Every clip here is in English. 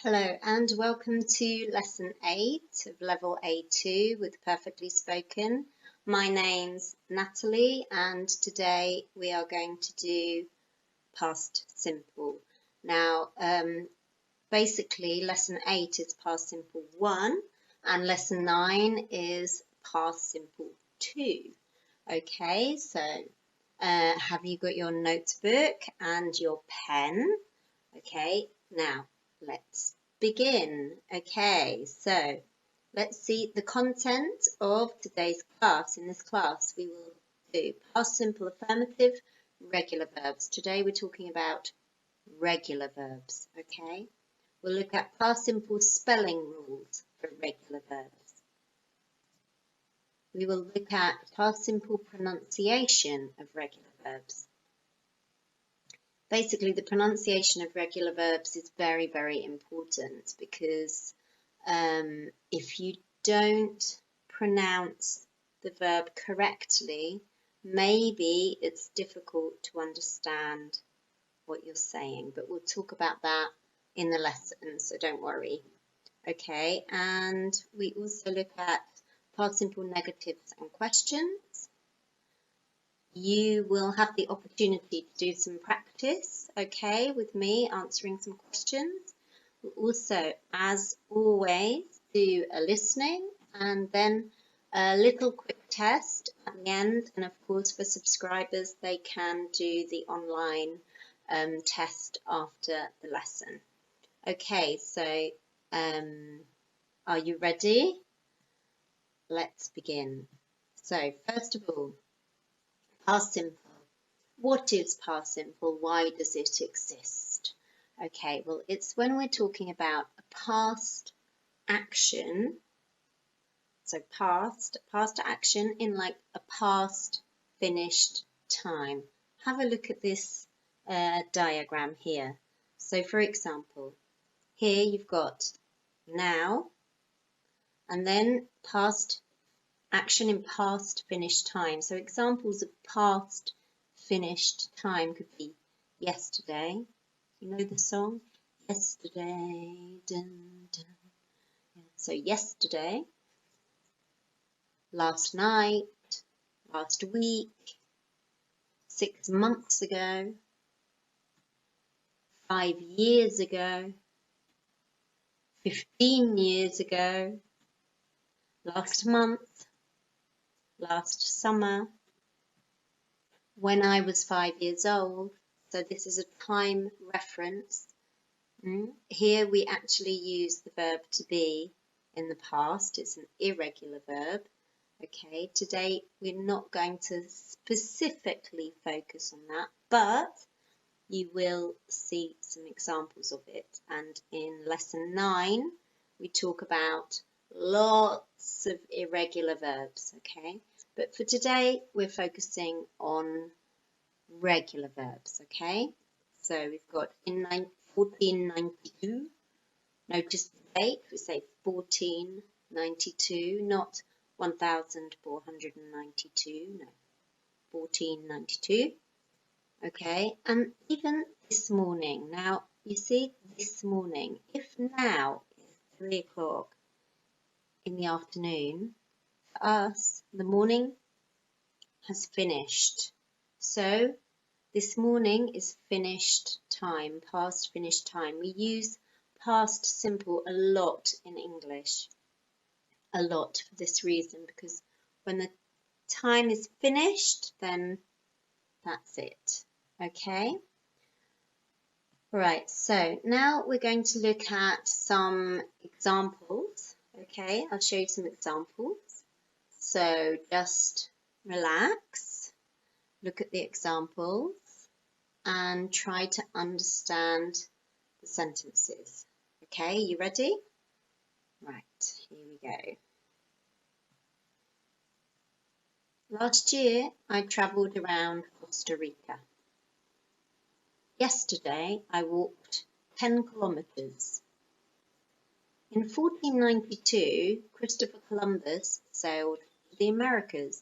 Hello and welcome to Lesson 8 of Level A2 with Perfectly Spoken. My name's Natalie and today we are going to do past simple. Now, basically Lesson 8 is past simple 1 and Lesson 9 is past simple 2. Okay, so have you got your notebook and your pen? Okay, now let's begin. Okay, so let's see the content of today's class. In this class, we will do past simple affirmative, regular verbs. Today we're talking about regular verbs, okay? We'll look at past simple spelling rules for regular verbs. We will look at past simple pronunciation of regular verbs. Basically, the pronunciation of regular verbs is very, very important because if you don't pronounce the verb correctly, maybe it's difficult to understand what you're saying, but we'll talk about that in the lesson, so don't worry. Okay, and we also look at past simple negatives and questions. You will have the opportunity to do some practice, okay, with me answering some questions. We'll also, as always, do a listening and then a little quick test at the end. And of course, for subscribers, they can do the online test after the lesson. Okay, so are you ready? Let's begin. So first of all, past simple. What is past simple? Why does it exist? Okay, well, it's when we're talking about a past action. So past action in like a past finished time. Have a look at this diagram here. So for example, here you've got now and then past action in past finished time. So examples of past finished time could be yesterday. You know the song? Yesterday, dun, dun. So yesterday, last night, last week, 6 months ago, 5 years ago, 15 years ago, last month, last summer, when I was 5 years old. So this is a time reference. Here we actually use the verb to be in the past. It's an irregular verb. Okay, today we're not going to specifically focus on that, but you will see some examples of it. And in lesson 9, we talk about lots of irregular verbs, okay? But for today, we're focusing on regular verbs, okay? So we've got in 1492, notice the date, we say 1492, not 1492, no, 1492, okay? And even this morning, now you see this morning, if now is 3 o'clock in the afternoon, for us, the morning has finished. So this morning is finished time, past finished time. We use past simple a lot in English, a lot for this reason, because when the time is finished, then that's it, okay? Right, so now we're going to look at some examples, okay? I'll show you some examples. So just relax, look at the examples, and try to understand the sentences. Okay, you ready? Right, here we go. Last year, I travelled around Costa Rica. Yesterday, I walked 10 kilometres. In 1492, Christopher Columbus sailed to the Americas.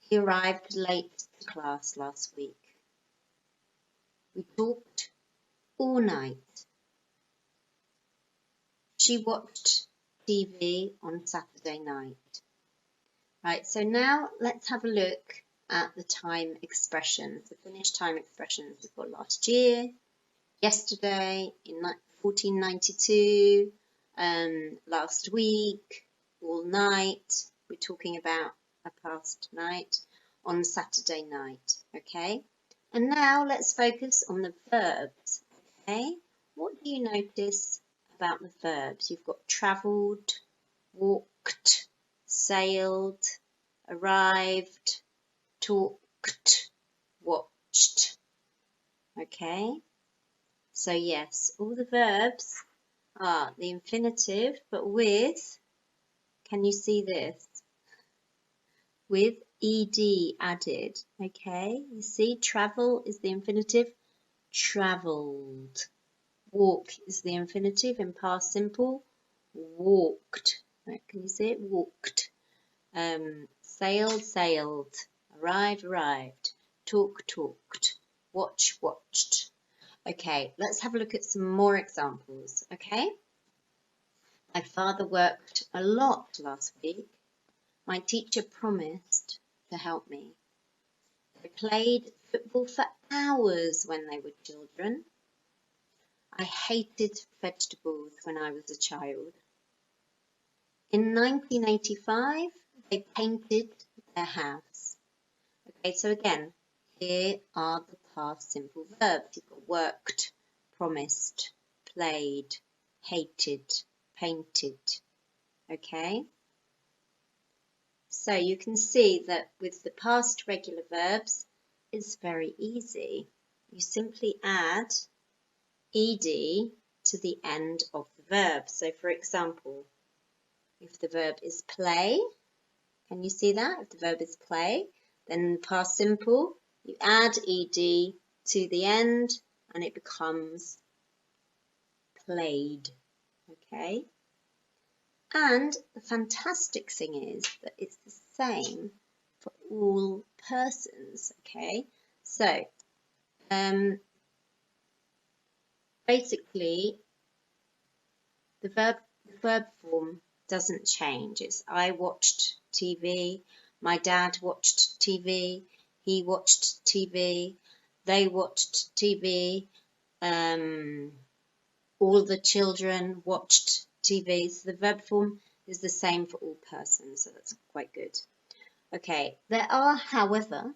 He arrived late to class last week. We talked all night She watched TV on Saturday night. Right, so now let's have a look at the time expressions, the finished time expressions. We've got last year, yesterday, in 1492, last week, all night. We're talking about a past night, on Saturday night, okay? And now let's focus on the verbs, okay? What do you notice about the verbs? You've got travelled, walked, sailed, arrived, talked, watched, okay? So yes, all the verbs are the infinitive, but with, can you see this? With ed added, okay? You see, travel is the infinitive, travelled. Walk is the infinitive in past simple, walked. Right, can you see it? Walked. Sailed, sailed. Arrive, arrived. Talk, talked. Watch, watched. Okay, let's have a look at some more examples, okay? My father worked a lot last week. My teacher promised to help me. They played football for hours when they were children. I hated vegetables when I was a child. In 1985, they painted their house. Okay, so again, here are the past simple verbs. You've got worked, promised, played, hated, painted. Okay? So you can see that with the past regular verbs, it's very easy. You simply add ed to the end of the verb. So for example, if the verb is play, can you see that? If the verb is play, then in past simple, you add ed to the end and it becomes played, okay? And the fantastic thing is that it's the same for all persons, okay? So, basically, the verb form doesn't change. It's I watched TV, my dad watched TV, he watched TV, they watched TV, all the children watched TV. So the verb form is the same for all persons, so that's quite good. Okay, there are, however,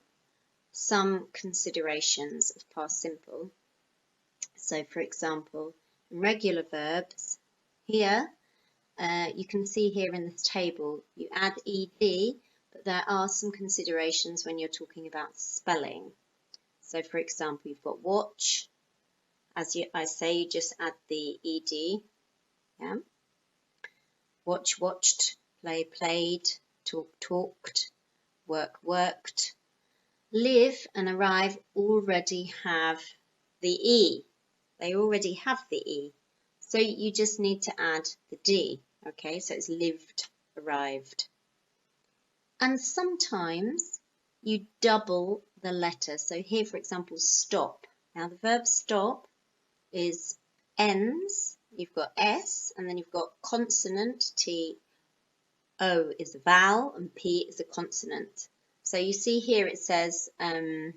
some considerations of past simple. So, for example, in regular verbs, here, you can see here in this table, you add ed, but there are some considerations when you're talking about spelling. So, for example, you've got watch. As I say, you just add the ed. Yeah. Watch, watched. Play, played. Talk, talked. Work, worked. Live and arrive already have the e. They already have the e. So you just need to add the d. Okay, so it's lived, arrived. And sometimes you double the letter. So here, for example, stop. Now the verb stop is ends. You've got s, and then you've got consonant, t, o is a vowel, and p is a consonant. So you see here it says, I don't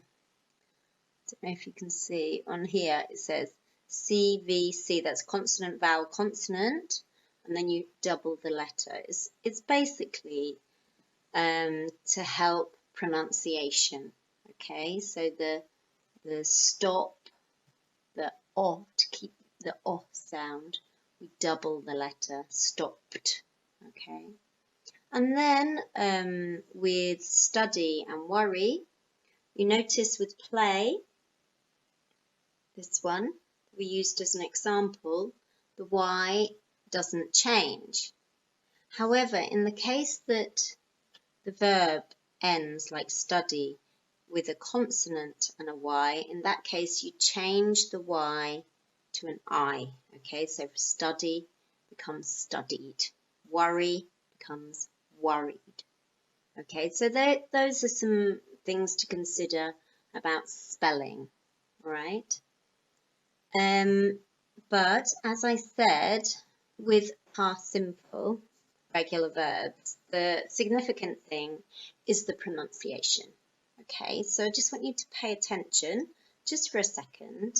know if you can see, on here it says CVC, that's consonant, vowel, consonant, and then you double the letter. It's basically to help pronunciation, okay? So the stop, the o, to keep the o sound, we double the letter, stopped, okay? And then with study and worry, you notice with play, this one, we used as an example, the y doesn't change. However, in the case that the verb ends like study with a consonant and a y, in that case you change the y to an I, okay? So for study becomes studied, worry becomes worried. Okay, so those are some things to consider about spelling, all right? But as I said, with past simple regular verbs, the significant thing is the pronunciation. Okay, so I just want you to pay attention just for a second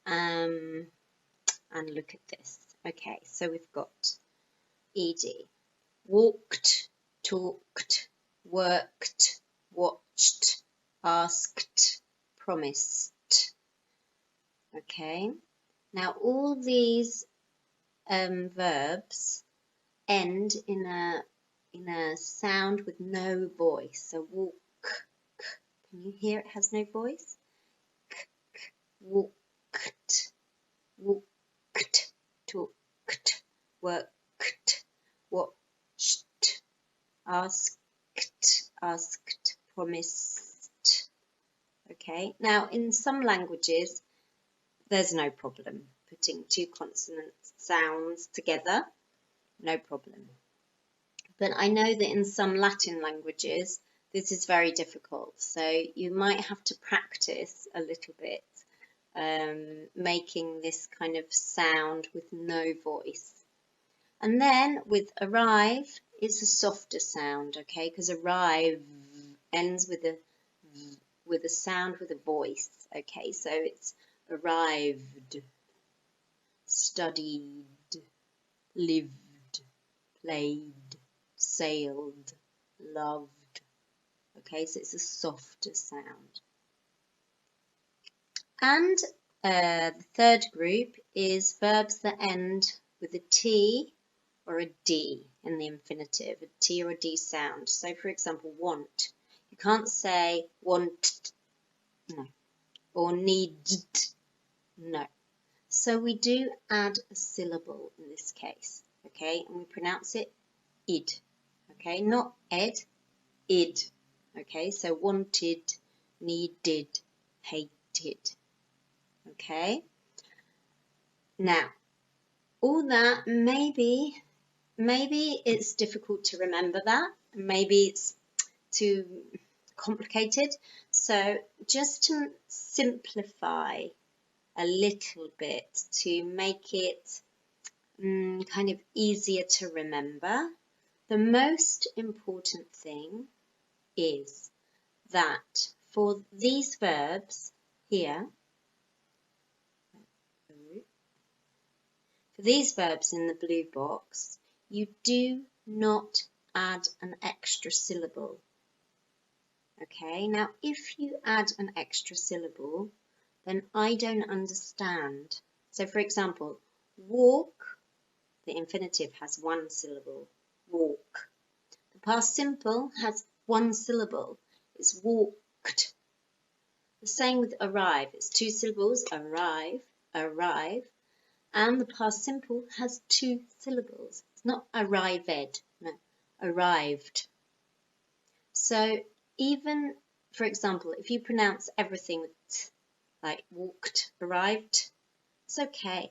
and look at this. Okay, so we've got ed. Walked, talked, worked, watched, asked, promised. Okay, now all these verbs end in a sound with no voice. So walk, can you hear it has no voice? Walked, walked, talked, worked, watched, asked, promised. Okay, now in some languages there's no problem putting two consonant sounds together, no problem. But I know that in some Latin languages this is very difficult, so you might have to practice a little bit making this kind of sound with no voice. And then with arrive, it's a softer sound, okay, because arrive ends with a sound with a voice, okay, so it's arrived, studied, lived, played, sailed, loved, okay, so it's a softer sound. And the third group is verbs that end with a T or a D in the infinitive, a T or a D sound. So for example, want. You can't say want, no, or need, no. So we do add a syllable in this case, okay, and we pronounce it id, okay, not ed, id, okay, so wanted, needed, hated, okay. Now, all that, maybe it's difficult to remember that, maybe it's too complicated, so just to simplify a little bit to make it kind of easier to remember, the most important thing is that for these verbs here, for these verbs in the blue box, you do not add an extra syllable. Okay, now if you add an extra syllable, then I don't understand. So for example, walk, the infinitive has one syllable, walk. The past simple has one syllable, it's walked. The same with arrive, it's two syllables, arrive, arrive. And the past simple has two syllables. It's not arrived, no, arrived. So even, for example, if you pronounce everything with t, like walked, arrived, it's okay.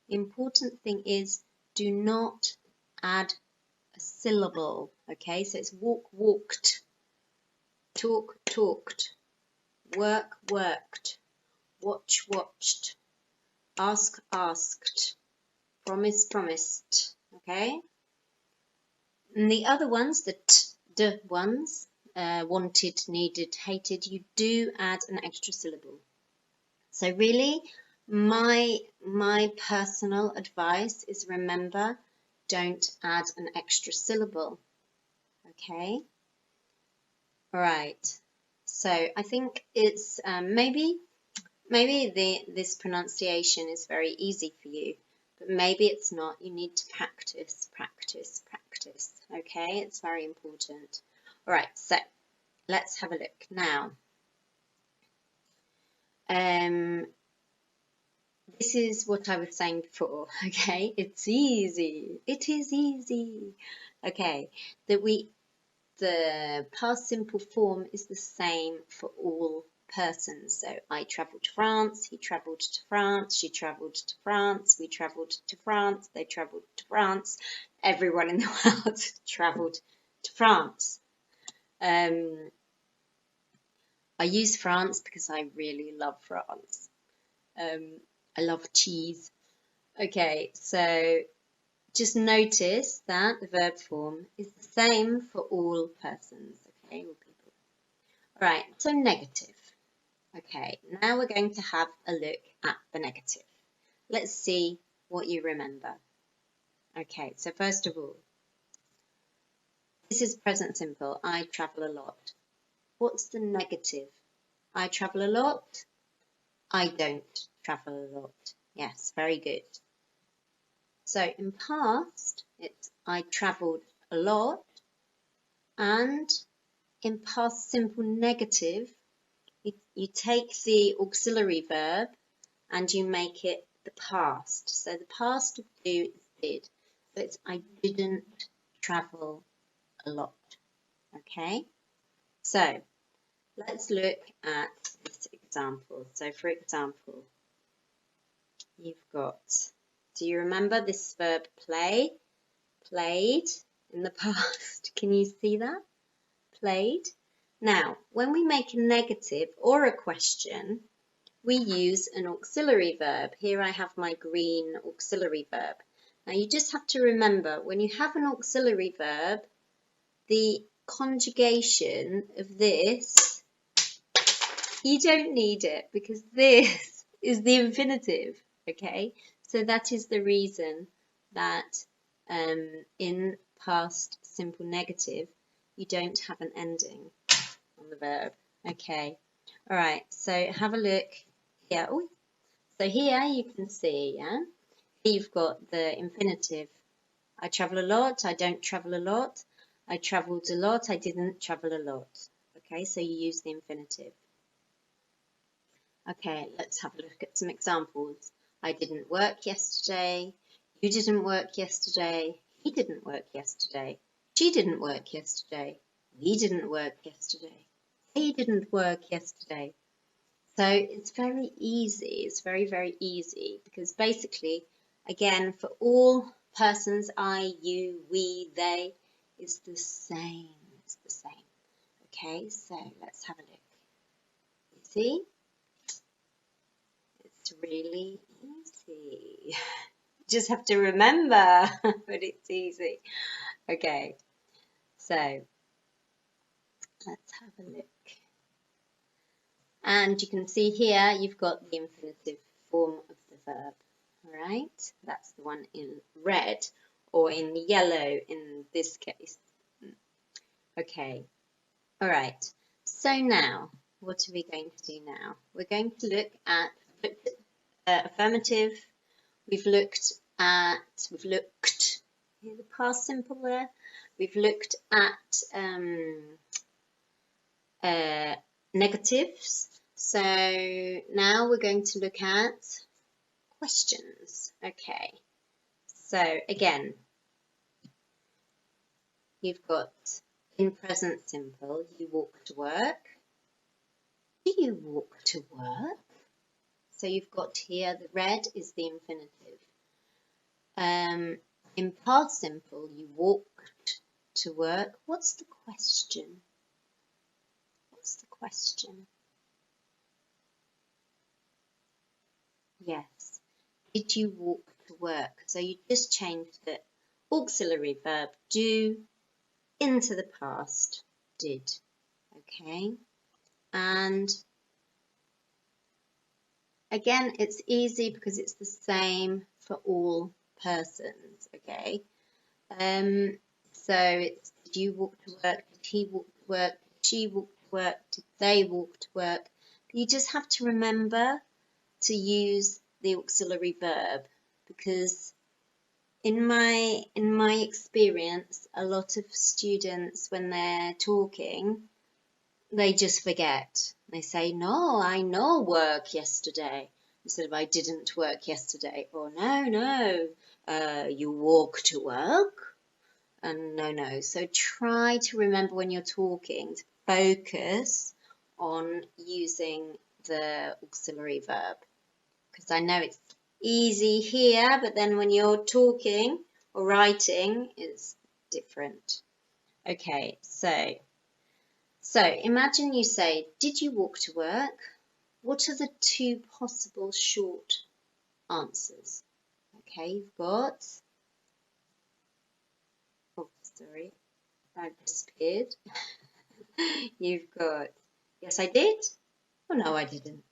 The important thing is do not add a syllable, okay? So it's walk, walked, talk, talked, work, worked, watch, watched, ask, asked, promise, promised, okay? And the other ones, the t, d ones, wanted, needed, hated, you do add an extra syllable. So really, my personal advice is remember, don't add an extra syllable, okay? All right, so I think it's maybe this pronunciation is very easy for you, but maybe it's not. You need to practice, practice, practice, okay? It's very important. All right, so let's have a look now. This is what I was saying before, okay? It's easy. It is easy. Okay, the past simple form is the same for all persons. So I travelled to France, he travelled to France, she travelled to France, we travelled to France, they travelled to France, everyone in the world travelled to France. I use France because I really love France. I love cheese. Okay, so just notice that the verb form is the same for all persons, okay, all people. All right, so negative. Okay, now we're going to have a look at the negative. Let's see what you remember. Okay, so first of all, this is present simple. I travel a lot. What's the negative? I travel a lot. I don't travel a lot. Yes, very good. So in past, it's I travelled a lot. And in past simple negative, you take the auxiliary verb and you make it the past. So the past of do is did. So it's I didn't travel a lot. Okay? So let's look at this example. So for example, you've got, do you remember this verb play? Played in the past. Can you see that? Played. Now, when we make a negative or a question, we use an auxiliary verb. Here I have my green auxiliary verb. Now you just have to remember, when you have an auxiliary verb, the conjugation of this, you don't need it because this is the infinitive, okay? So that is the reason that in past simple negative, you don't have an ending on the verb. Okay, all right, so have a look here. Ooh. So here you can see, yeah, here you've got the infinitive. I travel a lot, I don't travel a lot. I travelled a lot, I didn't travel a lot. Okay, so you use the infinitive. Okay, let's have a look at some examples. I didn't work yesterday. You didn't work yesterday. He didn't work yesterday. She didn't work yesterday. We didn't work yesterday. They didn't work yesterday. So it's very easy. It's very, very easy because basically, again, for all persons, I, you, we, they, it's the same. It's the same. Okay, so let's have a look. You see? It's really easy. Just have to remember, but it's easy. Okay, so let's have a look. And you can see here you've got the infinitive form of the verb. All right, that's the one in red or in yellow in this case. Okay, all right. So now, what are we going to do now? We're going to look at affirmative. We've looked, hear the past simple there. We've looked at negatives. So now we're going to look at questions. Okay. So again, you've got in present simple, you walk to work. Do you walk to work? So you've got here, the red is the infinitive. In past simple, you walked to work. What's the question? What's the question? Yes. Did you walk to work? So you just changed the auxiliary verb do into the past did. Okay. And again, it's easy because it's the same for all persons, okay? So it's did you walk to work, did he walk to work, did she walk to work, did they walk to work? You just have to remember to use the auxiliary verb because in my experience, a lot of students when they're talking, they just forget. They say, no, I know work yesterday. Instead of I didn't work yesterday. Or no, you walk to work. And no. So try to remember when you're talking to focus on using the auxiliary verb. Because I know it's easy here, but then when you're talking or writing, it's different. Okay, so imagine you say, did you walk to work? What are the two possible short answers? Okay, you've got sorry, I've disappeared. You've got, yes, I did. Oh, no, I didn't.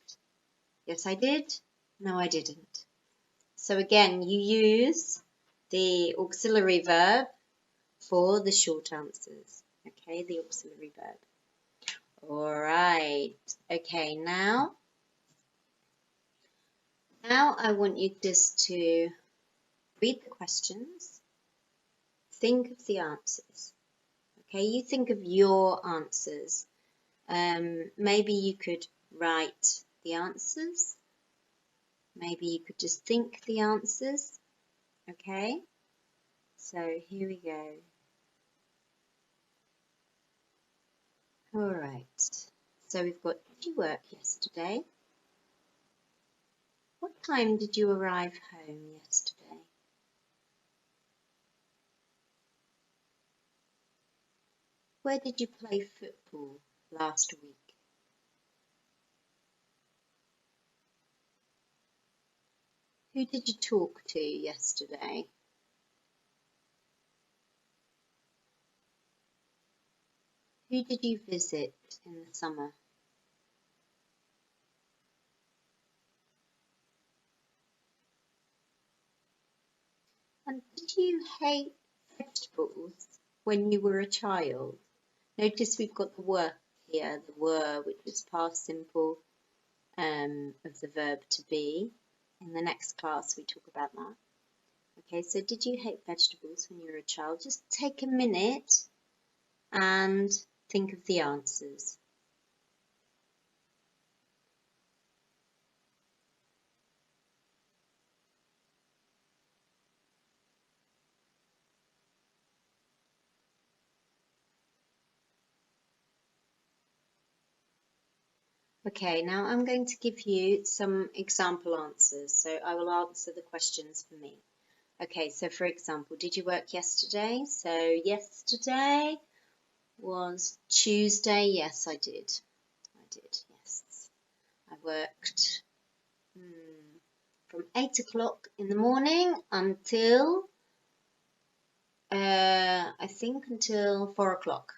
Yes, I did. No, I didn't. So again, you use the auxiliary verb for the short answers. Okay, the auxiliary verb. All right. Okay, now I want you just to read the questions, think of the answers. Okay, you think of your answers. Maybe you could write the answers. Maybe you could just think the answers. Okay, so here we go. All right, so we've got, did you work yesterday? What time did you arrive home yesterday? Where did you play football last week? Who did you talk to yesterday? Who did you visit in the summer? And did you hate vegetables when you were a child? Notice we've got the were here, the were, which is past simple of the verb to be. In the next class we talk about that. Okay, so did you hate vegetables when you were a child? Just take a minute and think of the answers. Okay, now I'm going to give you some example answers. So I will answer the questions for me. Okay, so for example, did you work yesterday? So yesterday was Tuesday. Yes, I did. I did, yes. I worked from 8 o'clock in the morning until, I think until 4 o'clock.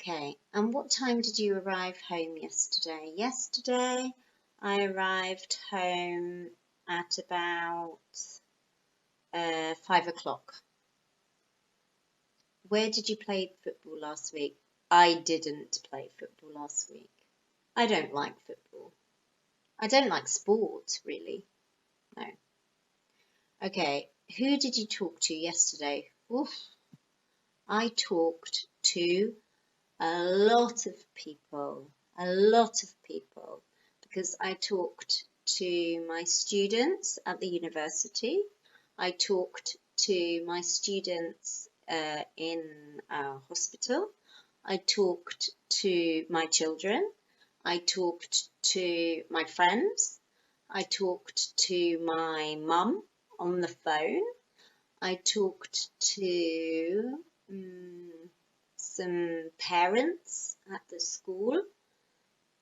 Okay, and what time did you arrive home yesterday? Yesterday, I arrived home at about 5 o'clock. Where did you play football last week? I didn't play football last week. I don't like football. I don't like sport, really. No. Okay, who did you talk to yesterday? Oof. I talked to a lot of people, because I talked to my students at the university. I talked to my students in our hospital. I talked to my children. I talked to my friends. I talked to my mum on the phone. I talked to some parents at the school.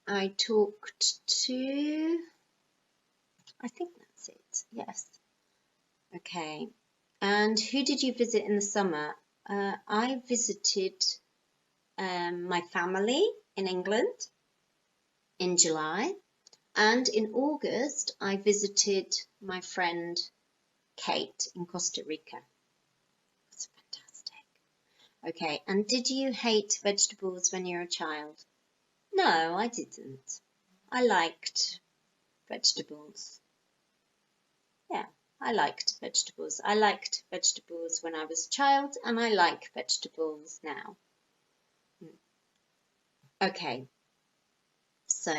I talked to, I think that's it, yes. Okay, and who did you visit in the summer? I visited my family in England in July, and in August I visited my friend Kate in Costa Rica. That's fantastic. Okay, and did you hate vegetables when you were a child? No, I didn't. I liked vegetables. Yeah, I liked vegetables. I liked vegetables when I was a child, and I like vegetables now. Okay, so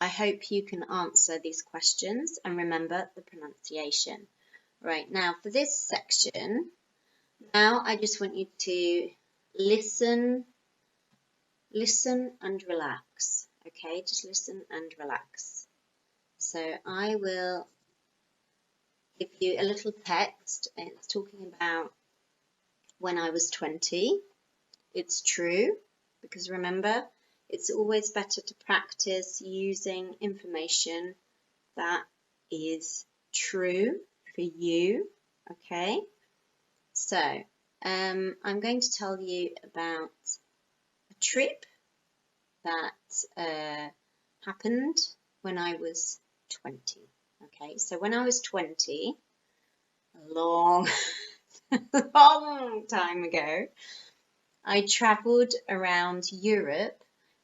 I hope you can answer these questions and remember the pronunciation. Right, now for this section, now I just want you to listen and relax. Okay, just listen and relax. So I will give you a little text. It's talking about when I was 20. It's true, because remember, it's always better to practice using information that is true for you. Okay, so I'm going to tell you about a trip that happened when I was 20. Okay, so when I was 20, a long, long time ago, I travelled around Europe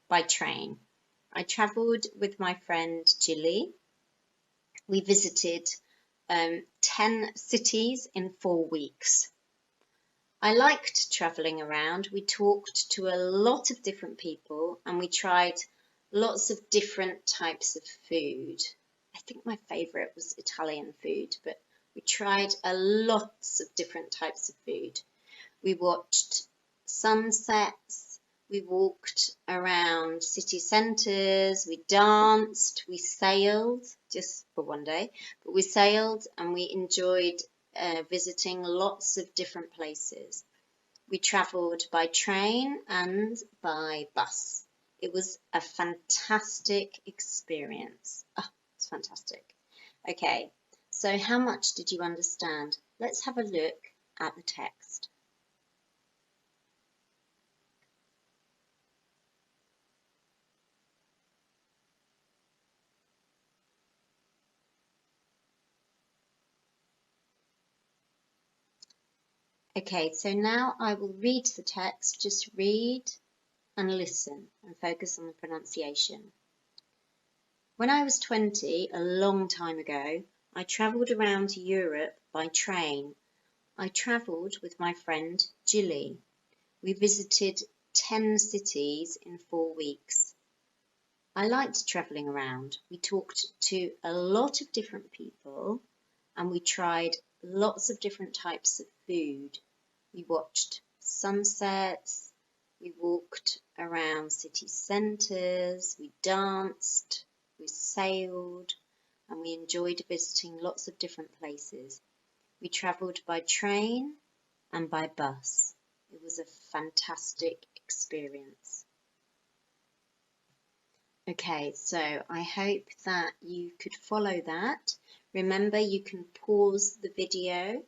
by train. I travelled with my friend Jilly. We visited 10 cities in 4 weeks. I liked travelling around. We talked to a lot of different people and we tried lots of different types of food. I think my favourite was Italian food, but we tried a lots of different types of food. We watched sunsets, we walked around city centres, we danced, we sailed, just for one day, but we sailed and we enjoyed visiting lots of different places. We travelled by train and by bus. It was a fantastic experience. Oh, it's fantastic. Okay, so how much did you understand? Let's have a look at the text. Okay, so now I will read the text. Just read and listen and focus on the pronunciation. When I was 20, a long time ago, I travelled around Europe by train. I travelled with my friend Jilly. We visited 10 cities in 4 weeks. I liked travelling around. We talked to a lot of different people and we tried lots of different types of food. We watched sunsets, we walked around city centres, we danced, we sailed, and we enjoyed visiting lots of different places. We travelled by train and by bus. It was a fantastic experience. Okay, so I hope that you could follow that. Remember, you can pause the video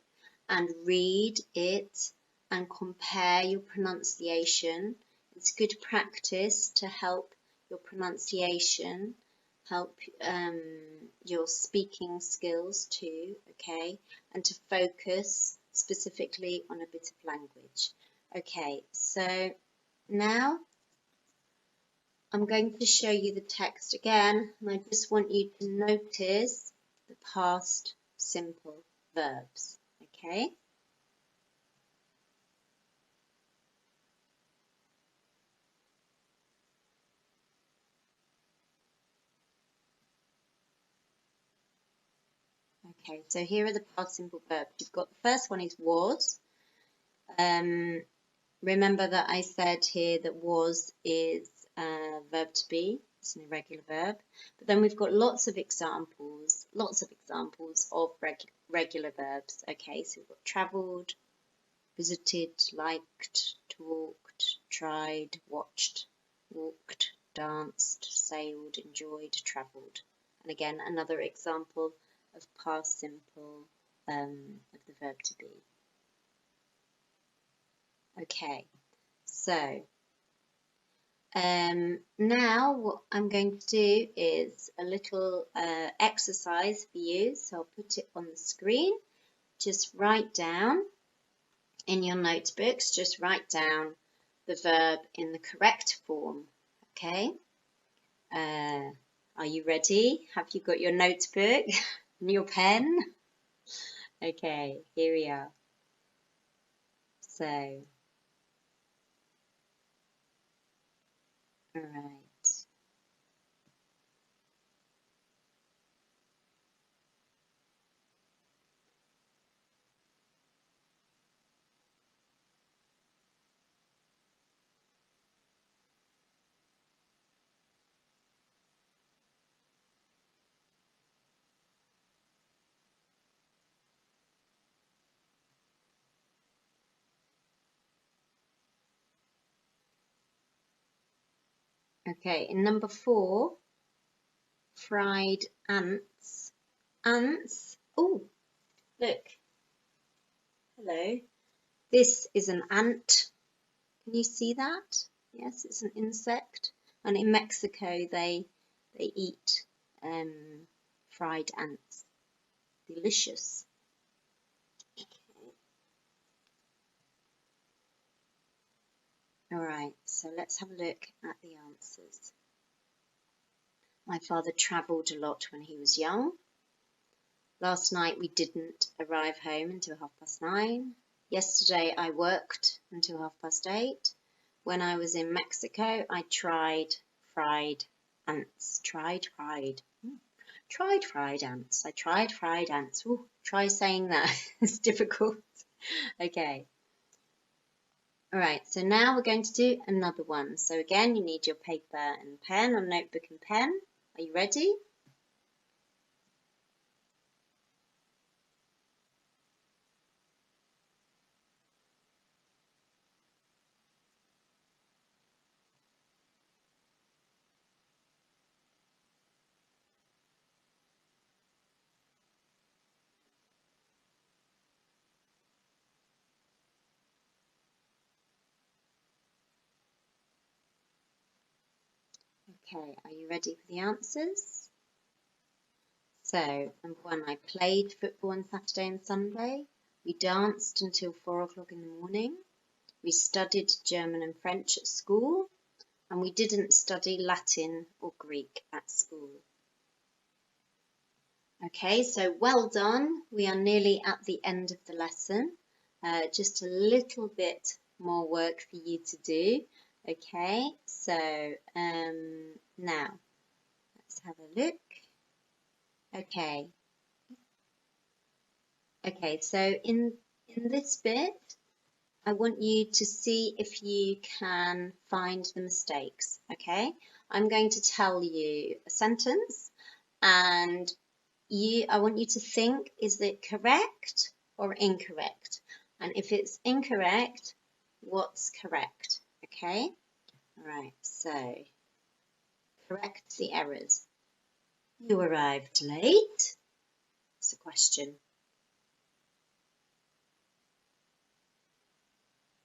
and read it and compare your pronunciation. It's good practice to help your pronunciation, help your speaking skills too, okay, and to focus specifically on a bit of language. Okay, so now I'm going to show you the text again, and I just want you to notice the past simple verbs, okay? Okay, so here are the past simple verbs. You've got the first one is was. Remember that I said here that was is a verb to be. It's an irregular verb. But then we've got lots of examples of regular verbs. Okay, so we've got travelled, visited, liked, talked, tried, watched, walked, danced, sailed, enjoyed, travelled. And again, another example of past simple of the verb to be. Okay, so now what I'm going to do is a little exercise for you. So I'll put it on the screen. Just write down in your notebooks, just write down the verb in the correct form, okay? Are you ready? Have you got your notebook and your pen? Okay, here we are. So, all right. Okay, in number 4, fried ants. Ants. Oh, look. Hello. This is an ant. Can you see that? Yes, it's an insect. And in Mexico, they eat fried ants. Delicious. All right, so let's have a look at the answers. My father travelled a lot when he was young. Last night we didn't arrive home until 9:30. Yesterday I worked until 8:30. When I was in Mexico, I tried fried ants. Tried fried ants. I tried fried ants. Ooh, try saying that. It's difficult. Okay. All right, so now we're going to do another one. So again, you need your paper and pen, or notebook and pen. Are you ready? Okay, are you ready for the answers? So, number one, I played football on Saturday and Sunday. We danced until 4 o'clock in the morning. We studied German and French at school. And we didn't study Latin or Greek at school. Okay, so well done. We are nearly at the end of the lesson. Just a little bit more work for you to do. Okay, so now let's have a look. Okay, so in this bit, I want you to see if you can find the mistakes. Okay, I'm going to tell you a sentence, and I want you to think, is it correct or incorrect? And if it's incorrect, what's correct? Okay? All right, so correct the errors. You arrived late. It's a question.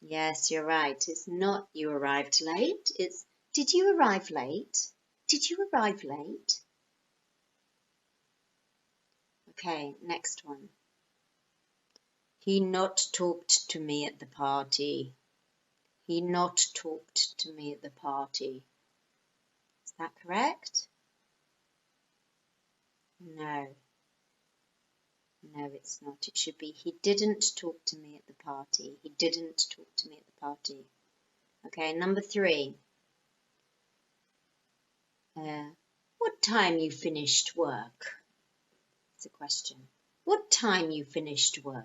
Yes, you're right. It's not you arrived late. It's did you arrive late? Did you arrive late? Okay, next one. He not talked to me at the party. He not talked to me at the party. Is that correct? No. No, it's not. It should be he didn't talk to me at the party. He didn't talk to me at the party. Okay, number 3. What time you finished work? It's a question. What time you finished work?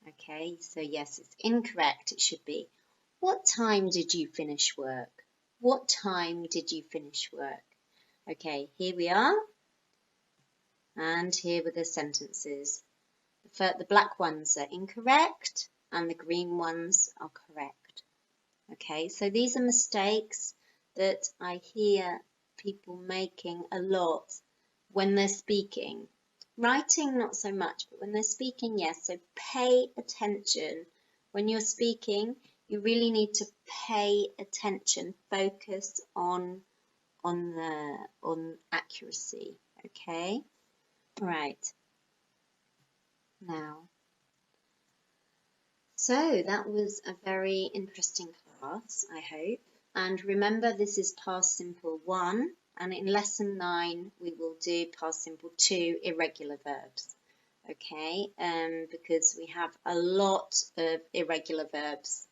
Okay, so yes, it's incorrect. It should be, what time did you finish work? What time did you finish work? Okay, here we are. And here were the sentences. The black ones are incorrect and the green ones are correct. Okay, so these are mistakes that I hear people making a lot when they're speaking. Writing, not so much, but when they're speaking, yes. So pay attention. When you're speaking, you really need to pay attention, focus on accuracy. Okay, right. Now, so that was a very interesting class, I hope. And remember, this is past simple 1, and in lesson 9 we will do past simple 2, irregular verbs. Okay, because we have a lot of irregular verbs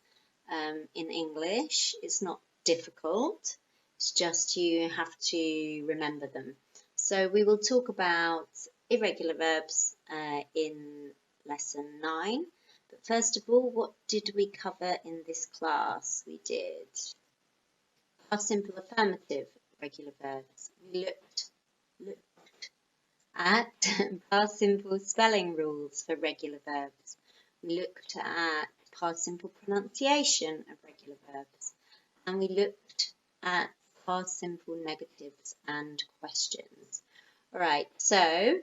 in English. It's not difficult, it's just you have to remember them. So we will talk about irregular verbs in lesson 9. But first of all, what did we cover in this class? We did past simple affirmative regular verbs. We looked at past simple spelling rules for regular verbs. We looked at past simple pronunciation of regular verbs. And we looked at past simple negatives and questions. All right, so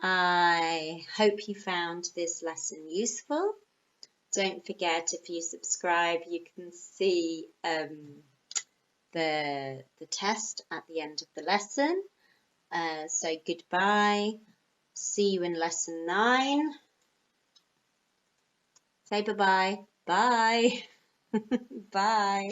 I hope you found this lesson useful. Don't forget, if you subscribe, you can see the test at the end of the lesson. So goodbye. See you in lesson 9. Say bye-bye. Bye. Bye.